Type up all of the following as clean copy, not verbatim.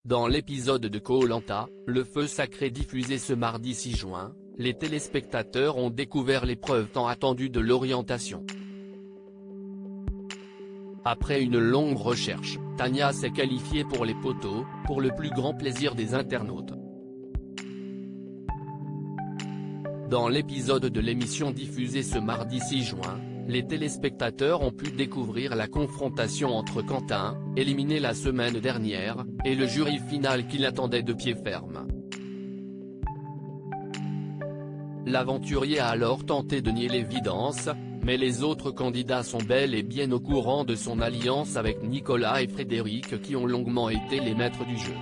Dans l'épisode de Koh-Lanta, le feu sacré diffusé ce mardi 6 juin, les téléspectateurs ont découvert l'épreuve tant attendue de l'orientation. Après une longue recherche, Tania s'est qualifiée pour les poteaux, pour le plus grand plaisir des internautes. Dans l'épisode de l'émission diffusée ce mardi 6 juin, les téléspectateurs ont pu découvrir la confrontation entre Quentin, éliminé la semaine dernière, et le jury final qui l'attendait de pied ferme. L'aventurier a alors tenté de nier l'évidence, mais les autres candidats sont bel et bien au courant de son alliance avec Nicolas et Frédéric qui ont longuement été les maîtres du jeu.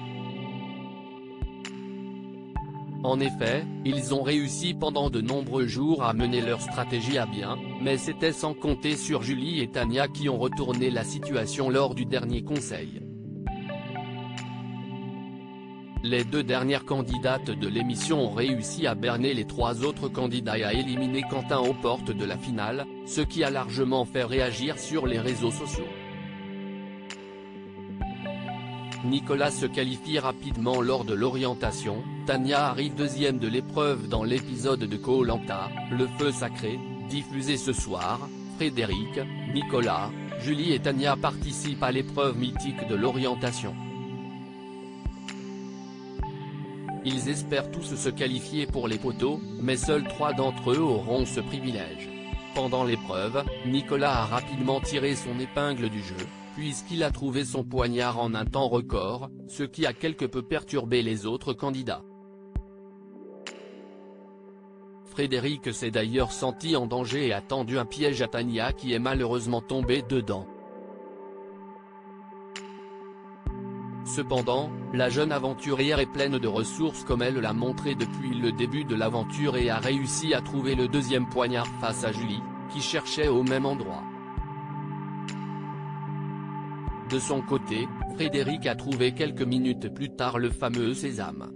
En effet, ils ont réussi pendant de nombreux jours à mener leur stratégie à bien, mais c'était sans compter sur Julie et Tania qui ont retourné la situation lors du dernier conseil. Les deux dernières candidates de l'émission ont réussi à berner les trois autres candidats et à éliminer Quentin aux portes de la finale, ce qui a largement fait réagir sur les réseaux sociaux. Nicolas se qualifie rapidement lors de l'orientation, Tania arrive deuxième de l'épreuve dans l'épisode de Koh-Lanta, le feu sacré, diffusé ce soir, Frédéric, Nicolas, Julie et Tania participent à l'épreuve mythique de l'orientation. Ils espèrent tous se qualifier pour les poteaux, mais seuls 3 d'entre eux auront ce privilège. Pendant l'épreuve, Nicolas a rapidement tiré son épingle du jeu, puisqu'il a trouvé son poignard en un temps record, ce qui a quelque peu perturbé les autres candidats. Frédéric s'est d'ailleurs senti en danger et a tendu un piège à Tania qui est malheureusement tombée dedans. Cependant, la jeune aventurière est pleine de ressources comme elle l'a montré depuis le début de l'aventure et a réussi à trouver le deuxième poignard face à Julie, qui cherchait au même endroit. De son côté, Frédéric a trouvé quelques minutes plus tard le fameux sésame.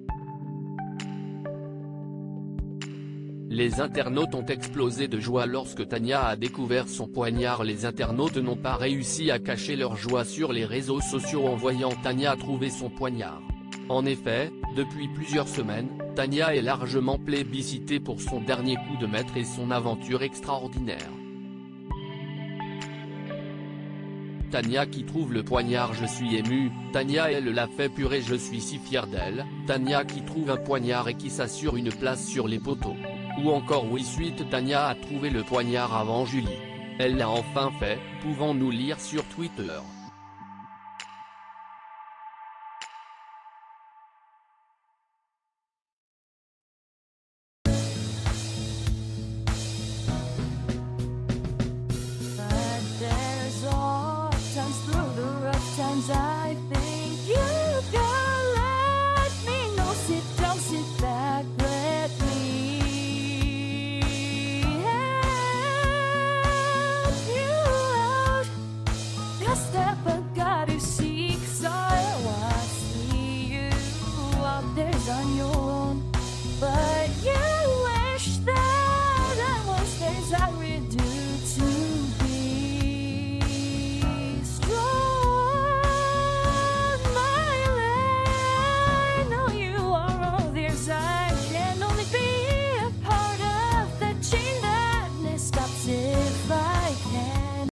Les internautes ont explosé de joie lorsque Tania a découvert son poignard. Les internautes n'ont pas réussi à cacher leur joie sur les réseaux sociaux en voyant Tania trouver son poignard. En effet, depuis plusieurs semaines, Tania est largement plébiscitée pour son dernier coup de maître et son aventure extraordinaire. Tania qui trouve le poignard, je suis ému, Tania elle l'a fait purée, je suis si fier d'elle, Tania qui trouve un poignard et qui s'assure une place sur les poteaux. Ou encore oui suite Tania a trouvé le poignard avant Julie. Elle l'a enfin fait, pouvons-nous lire sur Twitter.